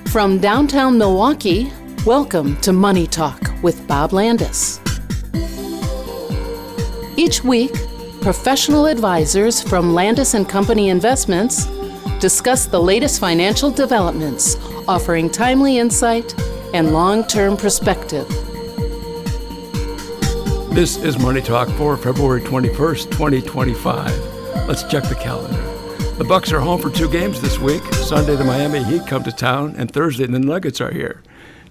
From downtown Milwaukee, welcome to Money Talk with Bob Landis. Each week, professional advisors from Landis & Company Investments discuss the latest financial developments, offering timely insight and long-term perspective. This is Money Talk for February 21st, 2025. Let's check the calendar. The Bucks are home for 2 games this week. Sunday, the Miami Heat come to town, and Thursday, the Nuggets are here.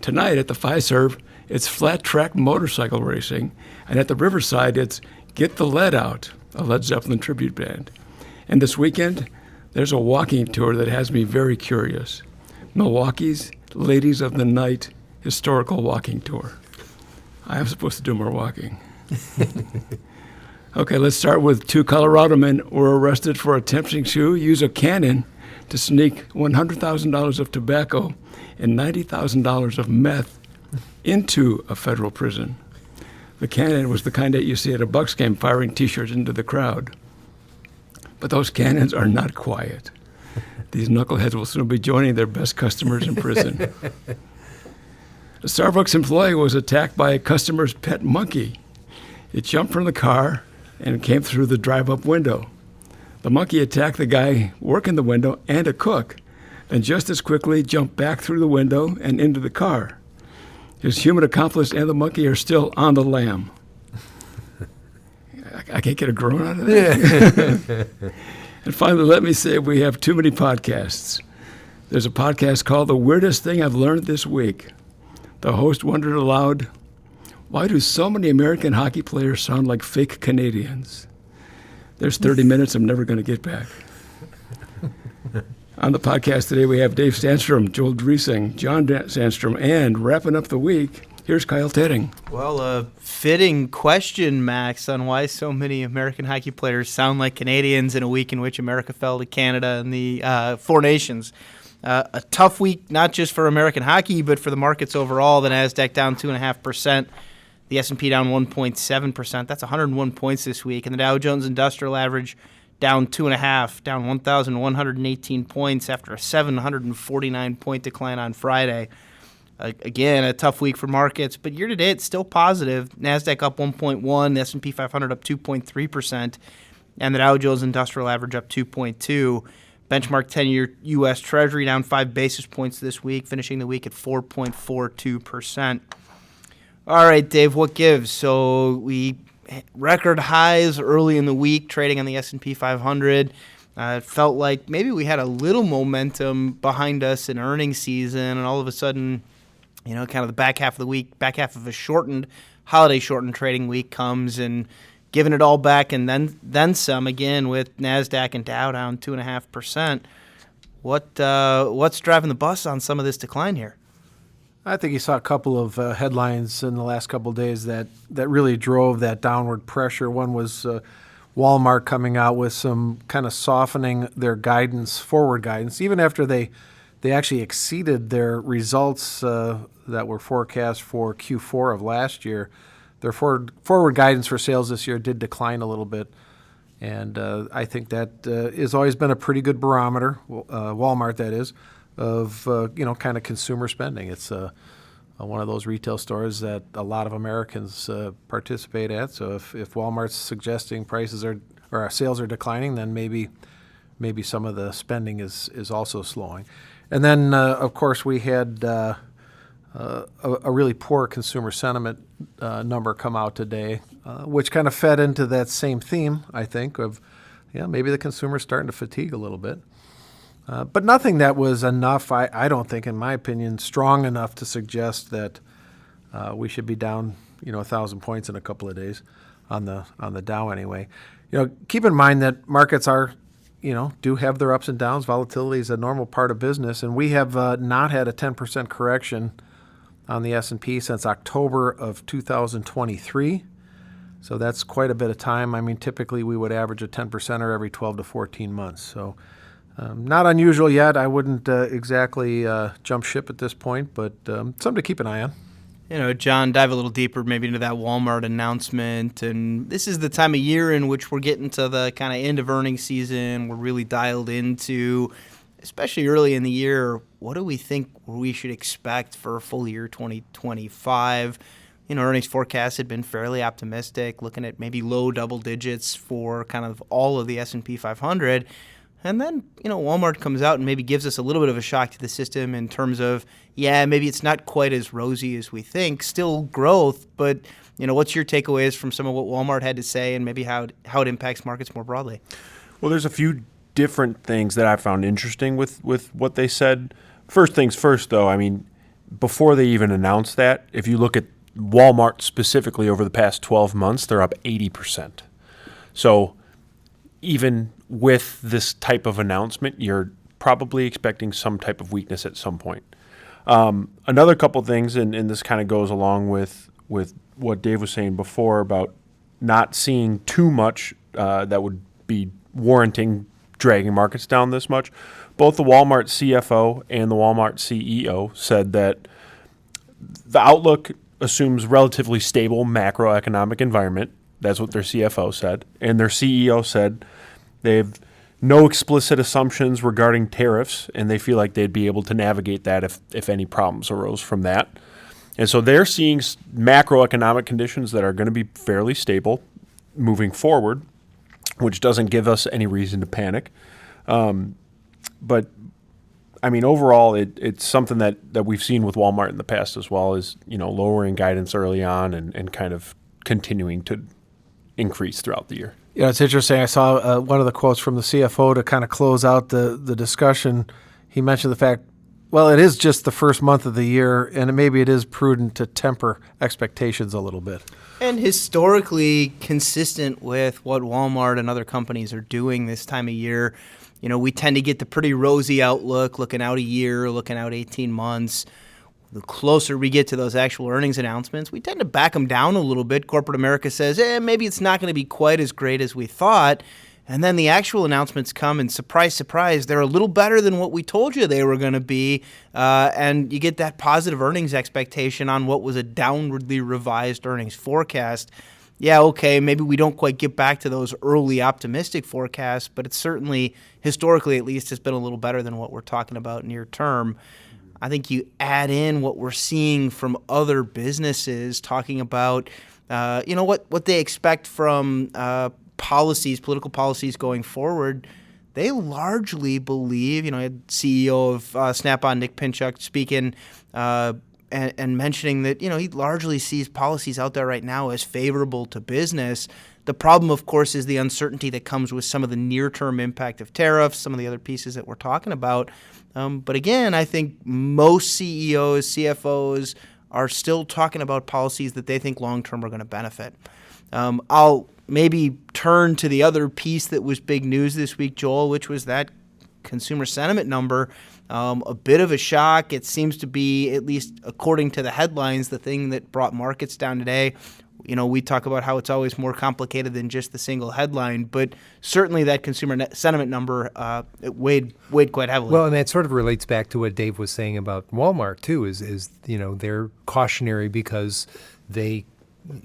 Tonight at the Fiserv, it's flat track motorcycle racing, and at the Riverside, it's Get the Lead Out, a Led Zeppelin tribute band. And this weekend, there's a walking tour that has me very curious. Milwaukee's Ladies of the Night Historical Walking Tour. I am supposed to do more walking. Okay, let's start with 2 Colorado men were arrested for attempting to use a cannon to sneak $100,000 of tobacco and $90,000 of meth into a federal prison. The cannon was the kind that you see at a Bucks game, firing T-shirts into the crowd. But those cannons are not quiet. These knuckleheads will soon be joining their best customers in prison. A Starbucks employee was attacked by a customer's pet monkey. It jumped from the car and came through the drive-up window. The monkey attacked the guy working the window and a cook, and just as quickly jumped back through the window and into the car. His human accomplice and the monkey are still on the lam. I can't get a groan out of that. And finally, let me say we have too many podcasts. There's a podcast called The Weirdest Thing I've Learned This Week. The host wondered aloud, why do so many American hockey players sound like fake Canadians? There's 30 minutes I'm never going to get back. On the podcast today, we have Dave Sandstrom, Joel Driesing, John Sandstrom, and wrapping up the week, here's Kyle Tetting. Well, a fitting question, Max, on why so many American hockey players sound like Canadians in a week in which America fell to Canada and the Four Nations. A tough week, not just for American hockey, but for the markets overall. The NASDAQ down 2.5%. The S&P down 1.7%. That's 101 points this week. And the Dow Jones Industrial Average down 2.5%, down 1,118 points after a 749-point decline on Friday. Again, a tough week for markets, but year-to-date it's still positive. NASDAQ up 1.1%, the S&P 500 up 2.3%, and the Dow Jones Industrial Average up 2.2%. Benchmark 10-year U.S. Treasury down 5 basis points this week, finishing the week at 4.42%. All right, Dave, what gives? So we record highs early in the week, trading on the S&P 500. It felt like maybe we had a little momentum behind us in earnings season, and all of a sudden, kind of the back half of the week, back half of a holiday-shortened trading week comes and giving it all back and then some again with NASDAQ and Dow down 2.5%. What's driving the bus on some of this decline here? I think you saw a couple of headlines in the last couple of days that really drove that downward pressure. One was Walmart coming out with some kind of softening their forward guidance, even after they actually exceeded their results that were forecast for Q4 of last year. Their forward guidance for sales this year did decline a little bit, and I think that has always been a pretty good barometer, Walmart that is, of kind of consumer spending. It's one of those retail stores that a lot of Americans participate at. So if Walmart's suggesting prices or sales are declining, then maybe some of the spending is also slowing. And then of course we had a really poor consumer sentiment number come out today, which kind of fed into that same theme, I think, of maybe the consumer's starting to fatigue a little bit. But nothing that was enough, I don't think, in my opinion, strong enough to suggest that we should be down, 1,000 points in a couple of days on the Dow anyway. Keep in mind that markets are, do have their ups and downs. Volatility is a normal part of business, and we have not had a 10% correction on the S&P since October of 2023. So that's quite a bit of time. I mean, typically we would average a 10%er every 12 to 14 months. So not unusual yet. I wouldn't exactly jump ship at this point, but something to keep an eye on. John, dive a little deeper maybe into that Walmart announcement. And this is the time of year in which we're getting to the kind of end of earnings season. We're really dialed into especially early in the year, what do we think we should expect for full year 2025? Earnings forecasts had been fairly optimistic, looking at maybe low double digits for kind of all of the S&P 500. And then, Walmart comes out and maybe gives us a little bit of a shock to the system in terms of, maybe it's not quite as rosy as we think, still growth, but, what's your takeaways from some of what Walmart had to say and maybe how it impacts markets more broadly? Well, there's a few different things that I found interesting with what they said. First things first, though, I mean, before they even announced that, if you look at Walmart specifically over the past 12 months, they're up 80%. So even with this type of announcement, you're probably expecting some type of weakness at some point. Another couple things, and this kind of goes along with what Dave was saying before about not seeing too much that would be warranting dragging markets down this much. Both the Walmart CFO and the Walmart CEO said that the outlook assumes relatively stable macroeconomic environment. That's what their CFO said. And their CEO said they have no explicit assumptions regarding tariffs, and they feel like they'd be able to navigate that if any problems arose from that. And so they're seeing macroeconomic conditions that are going to be fairly stable moving forward, which doesn't give us any reason to panic. But I mean, overall, it's something that we've seen with Walmart in the past as well, is, lowering guidance early on and kind of continuing to increase throughout the year. Yeah, it's interesting. I saw one of the quotes from the CFO to kind of close out the discussion. He mentioned the fact, well, it is just the first month of the year, and maybe it is prudent to temper expectations a little bit. And historically consistent with what Walmart and other companies are doing this time of year. We tend to get the pretty rosy outlook, looking out a year, looking out 18 months. The closer we get to those actual earnings announcements, we tend to back them down a little bit. Corporate America says, maybe it's not going to be quite as great as we thought. And then the actual announcements come, and surprise, surprise, they're a little better than what we told you they were going to be. And you get that positive earnings expectation on what was a downwardly revised earnings forecast. Yeah, okay, maybe we don't quite get back to those early optimistic forecasts, but it's certainly, historically at least, has been a little better than what we're talking about near term. I think you add in what we're seeing from other businesses talking about, what they expect from political policies going forward. They largely believe, I had CEO of Snap-on, Nick Pinchuk, speaking and mentioning that, he largely sees policies out there right now as favorable to business. The problem, of course, is the uncertainty that comes with some of the near-term impact of tariffs, some of the other pieces that we're talking about. But again, I think most CEOs, CFOs are still talking about policies that they think long-term are going to benefit. I'll maybe turn to the other piece that was big news this week, Joel, which was that consumer sentiment number. A bit of a shock. It seems to be, at least according to the headlines, the thing that brought markets down today. We talk about how it's always more complicated than just the single headline, but certainly that consumer sentiment number it weighed quite heavily. Well, and that sort of relates back to what Dave was saying about Walmart too. Is they're cautionary because they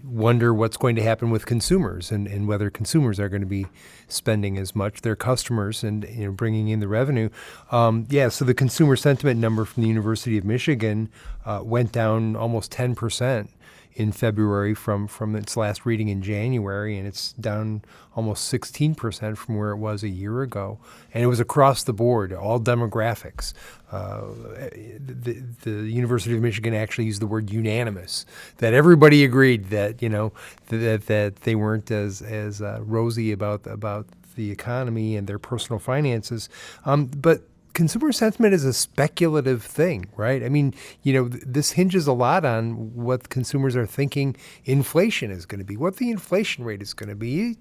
wonder what's going to happen with consumers and whether consumers are going to be spending as much, their customers, and bringing in the revenue. So the consumer sentiment number from the University of Michigan went down almost 10% in February from its last reading in January, and it's down almost 16% from where it was a year ago. And it was across the board, all demographics. The University of Michigan actually used the word unanimous, that everybody agreed that that they weren't as rosy about the economy and their personal finances, but consumer sentiment is a speculative thing, right? I mean, this hinges a lot on what consumers are thinking inflation is going to be, what the inflation rate is going to be.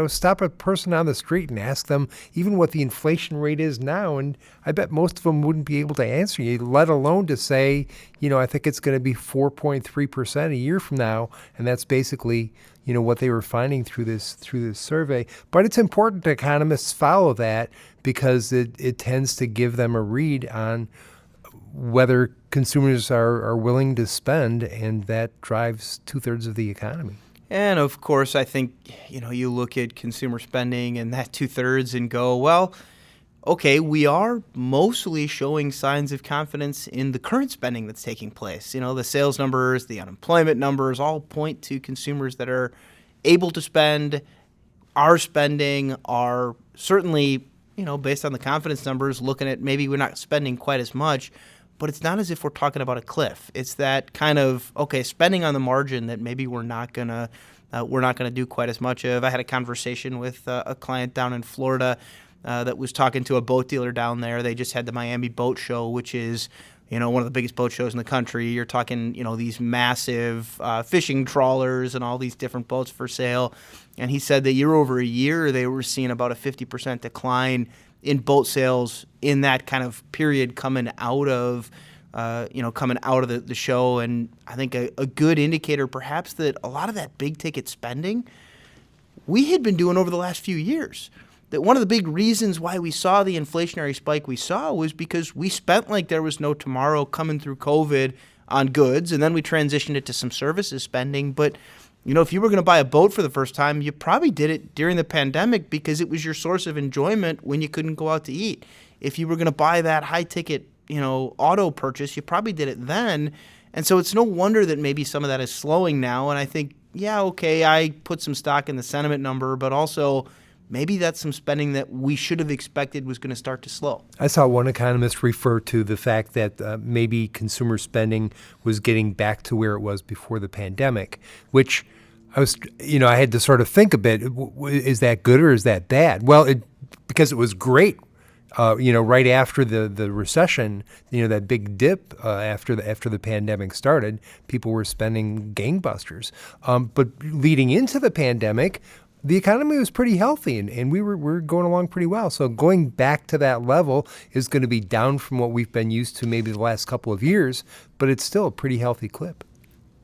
Stop a person on the street and ask them even what the inflation rate is now, and I bet most of them wouldn't be able to answer you, let alone to say, I think it's going to be 4.3% a year from now, and that's basically what they were finding through this survey. But it's important economists follow that because it tends to give them a read on whether consumers are willing to spend, and that drives 2/3 of the economy. And of course, I think, you look at consumer spending and that 2/3 and go, well, okay, we are mostly showing signs of confidence in the current spending that's taking place. The sales numbers, the unemployment numbers all point to consumers that are able to spend, are spending, are certainly, based on the confidence numbers, looking at maybe we're not spending quite as much, but it's not as if we're talking about a cliff. It's that kind of, okay, spending on the margin that maybe we're not gonna do quite as much of. I had a conversation with a client down in Florida that was talking to a boat dealer down there. They just had the Miami Boat Show, which is, one of the biggest boat shows in the country. You're talking, these massive fishing trawlers and all these different boats for sale. And he said that year over year, they were seeing about a 50% decline in boat sales in that kind of period coming out of the show. And I think a good indicator perhaps that a lot of that big ticket spending we had been doing over the last few years. That one of the big reasons why we saw the inflationary spike we saw was because we spent like there was no tomorrow coming through COVID on goods, and then we transitioned it to some services spending. But if you were going to buy a boat for the first time, you probably did it during the pandemic because it was your source of enjoyment when you couldn't go out to eat. If you were going to buy that high ticket, auto purchase, you probably did it then. And so it's no wonder that maybe some of that is slowing now. And I think, I put some stock in the sentiment number, but also maybe that's some spending that we should have expected was going to start to slow. I saw one economist refer to the fact that maybe consumer spending was getting back to where it was before the pandemic, which I had to sort of think a bit, is that good or is that bad? Well, because it was great, right after the recession, that big dip after the pandemic started, people were spending gangbusters. But leading into the pandemic, the economy was pretty healthy and we were going along pretty well. So going back to that level is going to be down from what we've been used to maybe the last couple of years, but it's still a pretty healthy clip.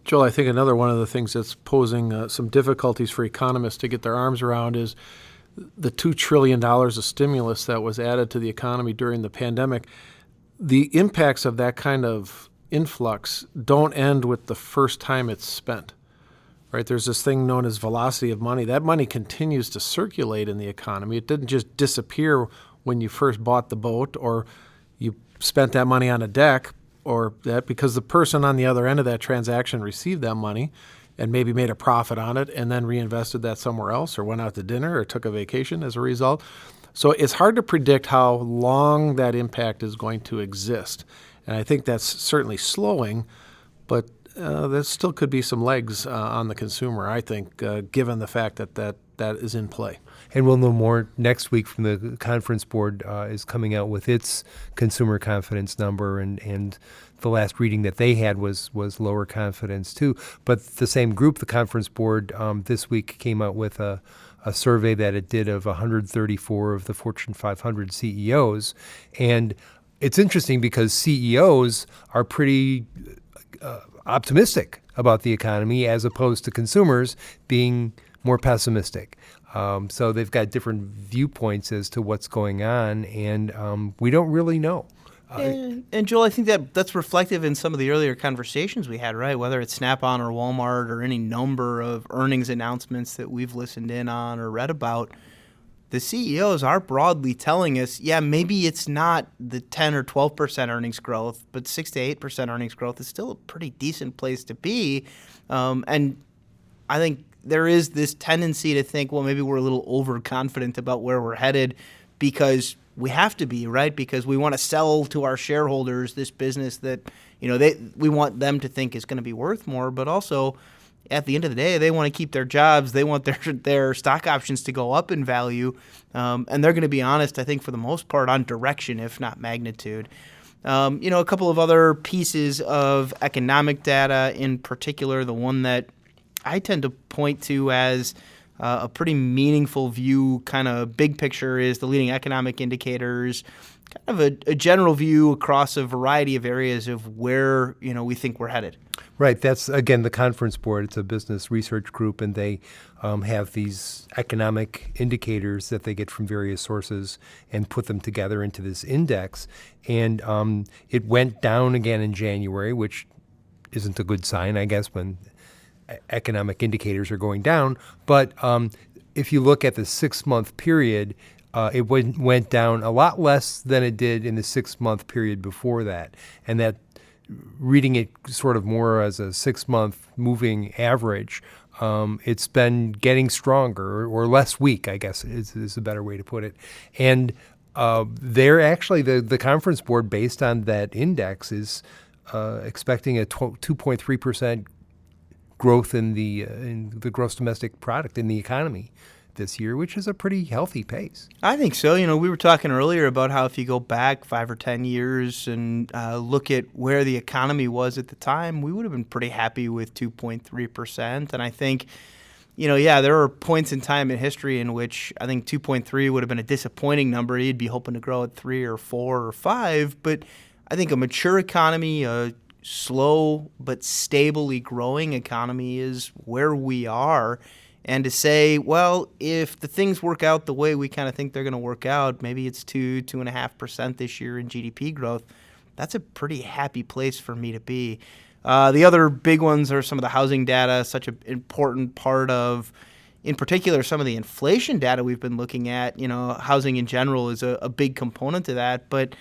Joel, I think another one of the things that's posing some difficulties for economists to get their arms around is the $2 trillion of stimulus that was added to the economy during the pandemic. The impacts of that kind of influx don't end with the first time it's spent. Right, there's this thing known as velocity of money. That money continues to circulate in the economy. It didn't just disappear when you first bought the boat or you spent that money on a deck or that, because the person on the other end of that transaction received that money and maybe made a profit on it and then reinvested that somewhere else or went out to dinner or took a vacation as a result. So it's hard to predict how long that impact is going to exist. And I think that's certainly slowing, but there still could be some legs on the consumer, I think, given the fact that is in play. And we'll know more next week from the Conference Board is coming out with its consumer confidence number, and the last reading that they had was lower confidence too. But the same group, the Conference Board, this week came out with a survey that it did of 134 of the Fortune 500 CEOs. And it's interesting because CEOs are pretty optimistic about the economy as opposed to consumers being more pessimistic. So they've got different viewpoints as to what's going on, and we don't really know. And Joel, I think that's reflective in some of the earlier conversations we had, right? Whether it's Snap-on or Walmart or any number of earnings announcements that we've listened in on or read about, the CEOs are broadly telling us, maybe it's not the 10 or 12% earnings growth, but 6 to 8% earnings growth is still a pretty decent place to be. And I think there is this tendency to think, well, maybe we're a little overconfident about where we're headed because we have to be, right? Because we want to sell to our shareholders this business that, we want them to think is going to be worth more, but also at the end of the day, they want to keep their jobs. They want their stock options to go up in value. And they're going to be honest, I think, for the most part, on direction, if not magnitude. A couple of other pieces of economic data, in particular, the one that I tend to point to as a pretty meaningful view, kind of big picture, is the leading economic indicators, kind of a general view across a variety of areas of where, we think we're headed. Right. That's, again, the Conference Board. It's a business research group, and they have these economic indicators that they get from various sources and put them together into this index. And it went down again in January, which isn't a good sign, I guess, when economic indicators are going down. But if you look at the 6-month period, it went down a lot less than it did in the 6-month period before that. And that, reading it sort of more as a 6-month moving average, it's been getting stronger or less weak, I guess is a better way to put it. And they're actually, the conference board, based on that index, is expecting a 2.3% growth in the gross domestic product in the economy this year, which is a pretty healthy pace. I think so. We were talking earlier about how if you go back 5 or 10 years and look at where the economy was at the time, we would have been pretty happy with 2.3%. And I think, there are points in time in history in which I think 2.3 would have been a disappointing number. You'd be hoping to grow at 3 or 4 or 5. But I think a mature economy, a slow but stably growing economy is where we are. And to say, well, if the things work out the way we kind of think they're going to work out, maybe it's 2.5% this year in GDP growth, that's a pretty happy place for me to be. The other big ones are some of the housing data, such an important part of, in particular, some of the inflation data we've been looking at. Housing in general is a big component to that, but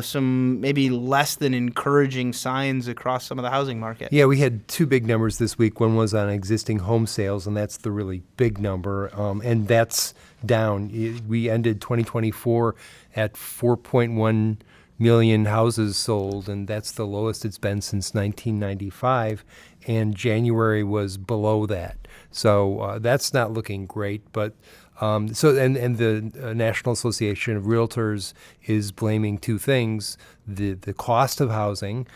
some maybe less than encouraging signs across some of the housing market. Yeah, we had 2 big numbers this week. One was on existing home sales, and that's the really big number, and that's down. We ended 2024 at 4.1 million houses sold, and that's the lowest it's been since 1995, and January was below that. So that's not looking great, but the National Association of Realtors is blaming 2 things: the cost of housing,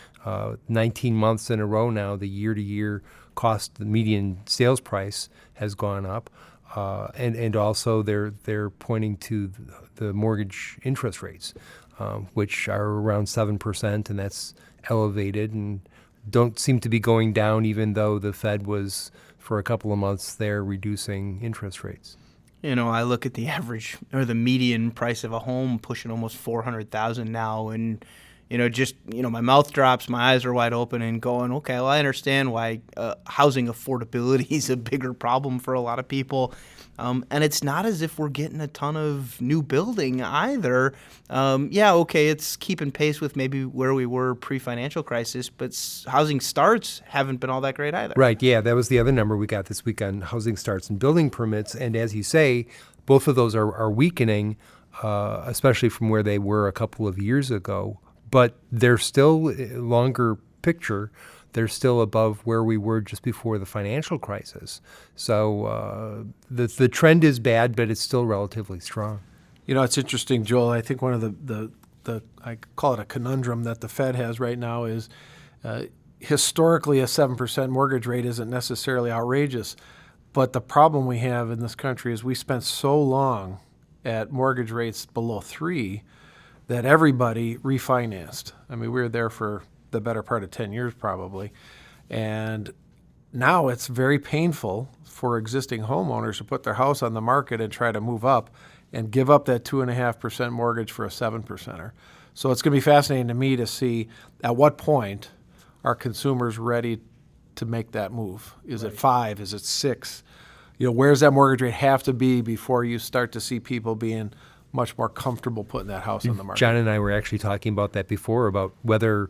19 months in a row now, the year-to-year cost, the median sales price has gone up, and also they're pointing to the mortgage interest rates, which are around 7%, and that's elevated and don't seem to be going down, even though the Fed was, for a couple of months there, reducing interest rates. I look at the average or the median price of a home pushing almost $400,000 now, and my mouth drops, my eyes are wide open, and going, okay, well, I understand why housing affordability is a bigger problem for a lot of people, and it's not as if we're getting a ton of new building either. It's keeping pace with maybe where we were pre-financial crisis, but housing starts haven't been all that great either. Right, yeah, that was the other number we got this week on housing starts and building permits, and as you say, both of those are weakening, especially from where they were a couple of years ago. But they're still, longer picture, they're still above where we were just before the financial crisis. So the trend is bad, but it's still relatively strong. It's interesting, Joel. I think one of the I call it a conundrum that the Fed has right now is historically a 7% mortgage rate isn't necessarily outrageous. But the problem we have in this country is we spent so long at mortgage rates below 3 that everybody refinanced. I mean, we were there for the better part of 10 years probably. And now it's very painful for existing homeowners to put their house on the market and try to move up and give up that 2.5% mortgage for a 7%er. So it's going to be fascinating to me to see at what point are consumers ready to make that move. Is it 5? Is it 6? Where's that mortgage rate have to be before you start to see people being much more comfortable putting that house on the market? John and I were actually talking about that before, about whether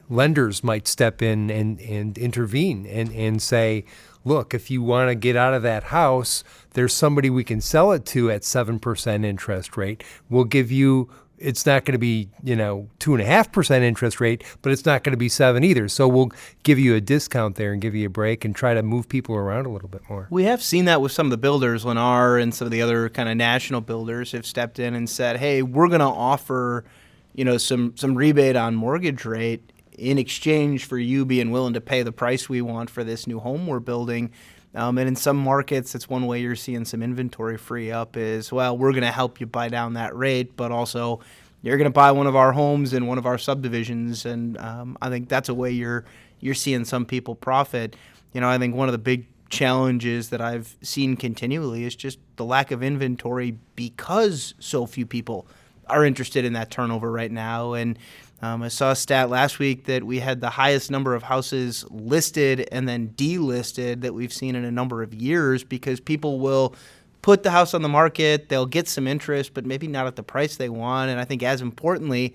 lenders might step in and intervene and say, look, if you want to get out of that house, there's somebody we can sell it to at 7% interest rate. We'll give you, it's not going to be, 2.5% interest rate, but it's not going to be 7 either. So we'll give you a discount there and give you a break and try to move people around a little bit more. We have seen that with some of the builders. Lennar and some of the other kind of national builders have stepped in and said, hey, we're going to offer, some rebate on mortgage rate in exchange for you being willing to pay the price we want for this new home we're building. And in some markets, it's one way you're seeing some inventory free up is, well, we're going to help you buy down that rate, but also you're going to buy one of our homes in one of our subdivisions. And I think that's a way you're seeing some people profit. I think one of the big challenges that I've seen continually is just the lack of inventory because so few people are interested in that turnover right now. And I saw a stat last week that we had the highest number of houses listed and then delisted that we've seen in a number of years because people will put the house on the market, they'll get some interest, but maybe not at the price they want. And I think as importantly,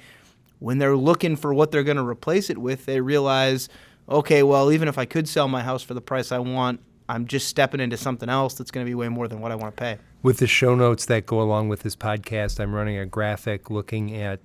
when they're looking for what they're going to replace it with, they realize, okay, well, even if I could sell my house for the price I want, I'm just stepping into something else that's going to be way more than what I want to pay. With the show notes that go along with this podcast, I'm running a graphic looking at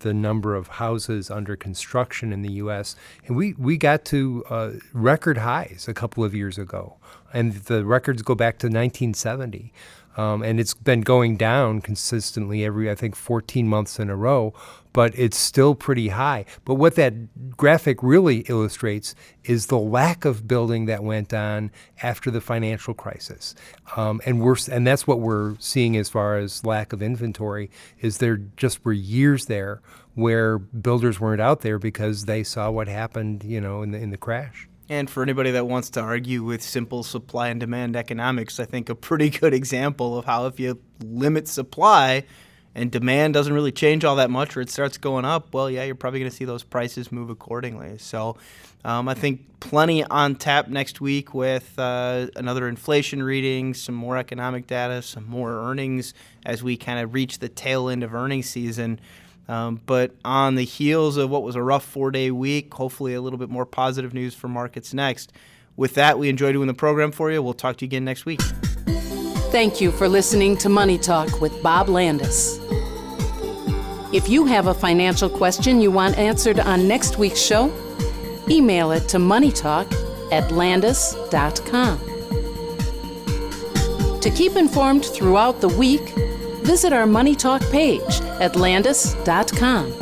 the number of houses under construction in the U.S. And we got to record highs a couple of years ago. And the records go back to 1970. And it's been going down consistently every, I think, 14 months in a row, but it's still pretty high. But what that graphic really illustrates is the lack of building that went on after the financial crisis. And that's what we're seeing as far as lack of inventory, is there just were years there where builders weren't out there because they saw what happened, in the crash. And for anybody that wants to argue with simple supply and demand economics, I think a pretty good example of how if you limit supply and demand doesn't really change all that much or it starts going up, well, yeah, you're probably going to see those prices move accordingly. So I think plenty on tap next week with another inflation reading, some more economic data, some more earnings as we kind of reach the tail end of earnings season. But on the heels of what was a rough 4-day week, hopefully a little bit more positive news for markets next. With that, we enjoy doing the program for you. We'll talk to you again next week. Thank you for listening to Money Talk with Bob Landis. If you have a financial question you want answered on next week's show, email it to moneytalk@landis.com. To keep informed throughout the week, visit our Money Talk page at landis.com.